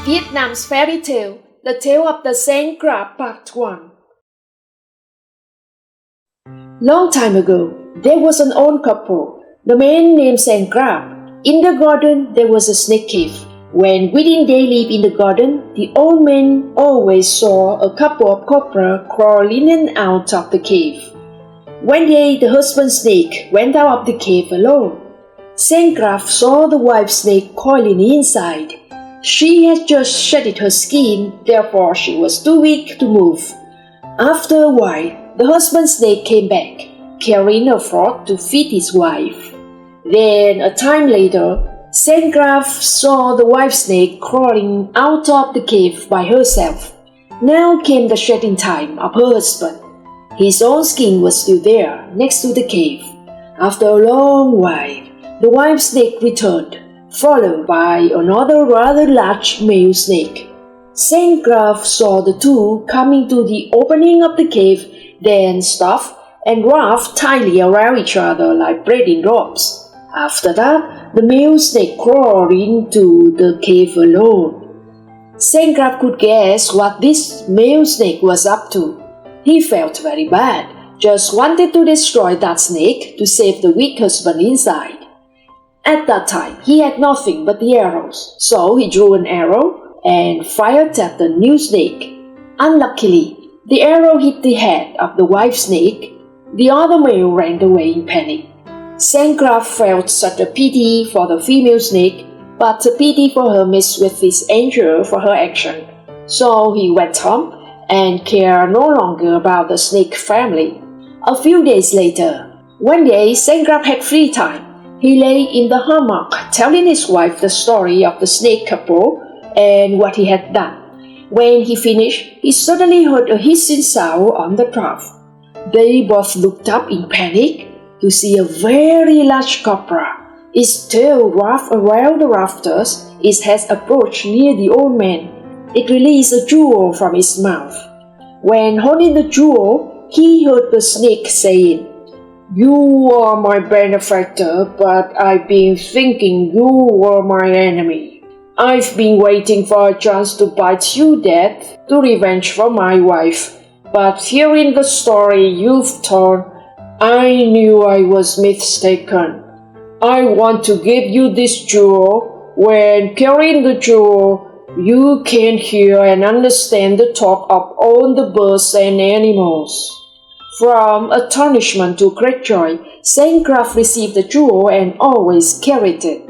Vietnam's Fairy Tale, The Tale of the Sand Crab Part 1. Long time ago, there was an old couple, the man named Sand Crab. In the garden, there was a snake cave. When within they lived in the garden, the old man always saw a couple of cobras crawling in and out of the cave. One day, the husband snake went out of the cave alone. Sand Crab saw the wife snake coiling inside. She had just shedded her skin, therefore she was too weak to move. After a while, the husband snake came back, carrying a frog to feed his wife. Then, a time later, Sand Crab saw the wife snake crawling out of the cave by herself. Now came the shedding time of her husband. His own skin was still there, next to the cave. After a long while, the wife snake returned, followed by another rather large male snake. Sand Crab saw the two coming to the opening of the cave, then stopped and wrapped tightly around each other like braiding ropes. After that, the male snake crawled into the cave alone. Sand Crab could guess what this male snake was up to. He felt very bad, just wanted to destroy that snake to save the weak husband inside. At that time, he had nothing but the arrows, so he drew an arrow and fired at the new snake. Unluckily, the arrow hit the head of the wife snake. The other male ran away in panic. Sand Crab felt such a pity for the female snake, but a pity for her mixed with his anger for her action. So he went home and cared no longer about the snake family. A few days later, one day Sand Crab had free time. He lay in the hammock telling his wife the story of the snake couple and what he had done. When he finished, he suddenly heard a hissing sound on the roof. They both looked up in panic to see a very large cobra. Its tail wrapped around the rafters, its head approached near the old man. It released a jewel from its mouth. When holding the jewel, he heard the snake saying, "You are my benefactor, but I've been thinking you were my enemy. I've been waiting for a chance to bite you dead to revenge for my wife. But hearing the story you've told, I knew I was mistaken. I want to give you this jewel. When carrying the jewel, you can hear and understand the talk of all the birds and animals." From astonishment to great joy, Sand Crab received the jewel and always carried it.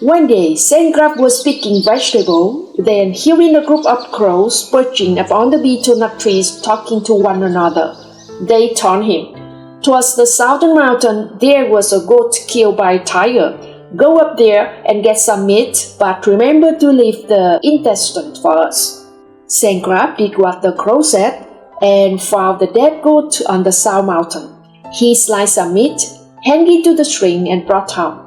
One day, Sand Crab was picking vegetables, then hearing a group of crows perching upon the betel-nut trees talking to one another. They told him, "Towards the southern mountain, there was a goat killed by a tiger. Go up there and get some meat, but remember to leave the intestine for us." Sand Crab did what the crow said and found the dead goat on the south mountain. He sliced some meat, hung it to the string and brought home.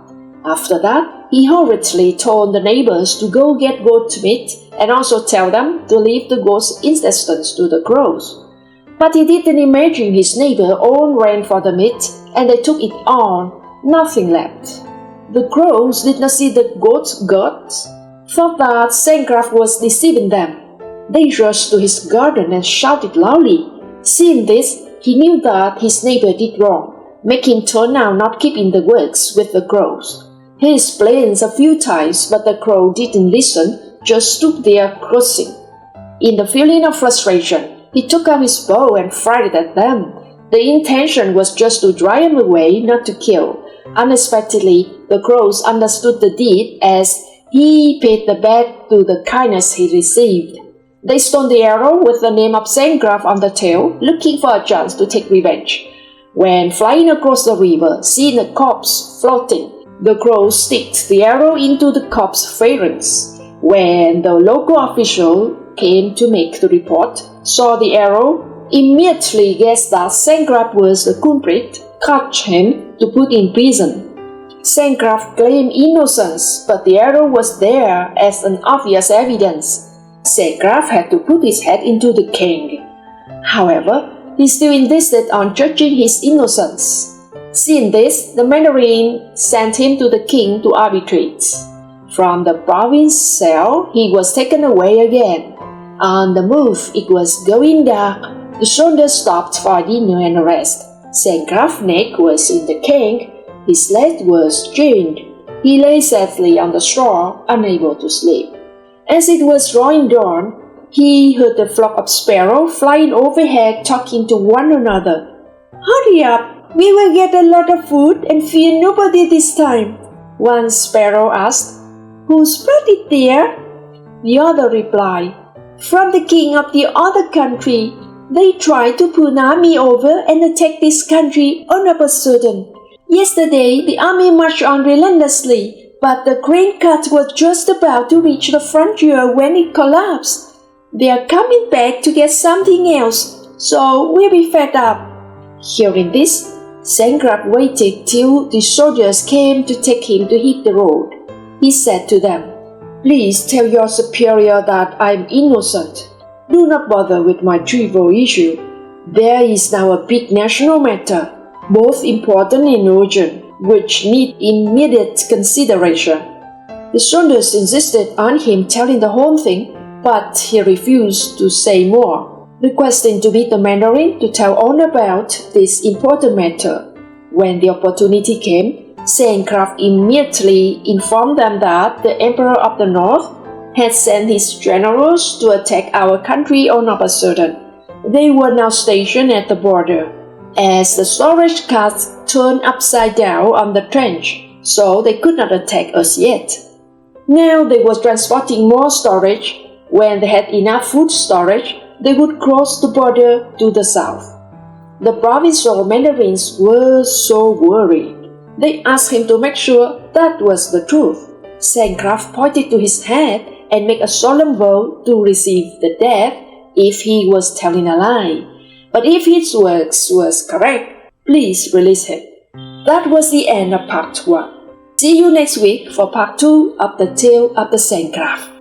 After that, he hurriedly told the neighbors to go get goat meat and also tell them to leave the goat's intestines to the crows. But he didn't imagine his neighbor all ran for the meat and they took it all, nothing left. The crows did not see the goat's guts, thought that Sand Crab was deceiving them. They rushed to his garden and shouted loudly. Seeing this, he knew that his neighbor did wrong, making him turn out not keeping the works with the crows. He explained a few times, but the crow didn't listen, just stood there cursing. In the feeling of frustration, he took out his bow and fired at them. The intention was just to drive them away, not to kill. Unexpectedly, the crows understood the deed as he paid back to the kindness he received. They stoned the arrow with the name of Sand Crab on the tail, looking for a chance to take revenge. When flying across the river, seeing a corpse floating, the crows sticked the arrow into the corpse's pharynx. When the local official came to make the report, saw the arrow, immediately guessed that Sand Crab was the culprit, caught him to put in prison. Sand Crab claimed innocence, but the arrow was there as an obvious evidence. Sand Crab had to put his head into the king. However, he still insisted on judging his innocence. Seeing this, the Mandarin sent him to the king to arbitrate. From the province cell, he was taken away again. On the move, it was going dark. The soldiers stopped for dinner and rest. Saint Graf's neck was in the keg. His leg was chained. He lay sadly on the straw, unable to sleep. As it was drawing dawn, he heard a flock of sparrows flying overhead talking to one another. "Hurry up! We will get a lot of food and fear nobody this time," one sparrow asked. "Who's brought it there?" The other replied, "From the king of the other country. They tried to put an army over and attack this country all of a sudden. Yesterday, the army marched on relentlessly, but the grain cart was just about to reach the frontier when it collapsed. They are coming back to get something else, so we'll be fed up." Hearing this, Saint Graf waited till the soldiers came to take him to hit the road. He said to them, "Please tell your superior that I'm innocent. Do not bother with my trivial issue. There is now a big national matter, both important and urgent, which need immediate consideration." The soldiers insisted on him telling the whole thing, but he refused to say more, requesting to meet the Mandarin to tell all about this important matter. When the opportunity came, Saint Graf immediately informed them that the Emperor of the North had sent his generals to attack our country all of a sudden. They were now stationed at the border, as the storage carts turned upside down on the trench, so they could not attack us yet. Now they were transporting more storage. When they had enough food storage, they would cross the border to the south. The provincial mandarins were so worried. They asked him to make sure that was the truth. Saint Graf pointed to his head and made a solemn vow to receive the death if he was telling a lie. But if his words was correct, please release him. That was the end of part 1. See you next week for part 2 of the tale of the Saint Graf.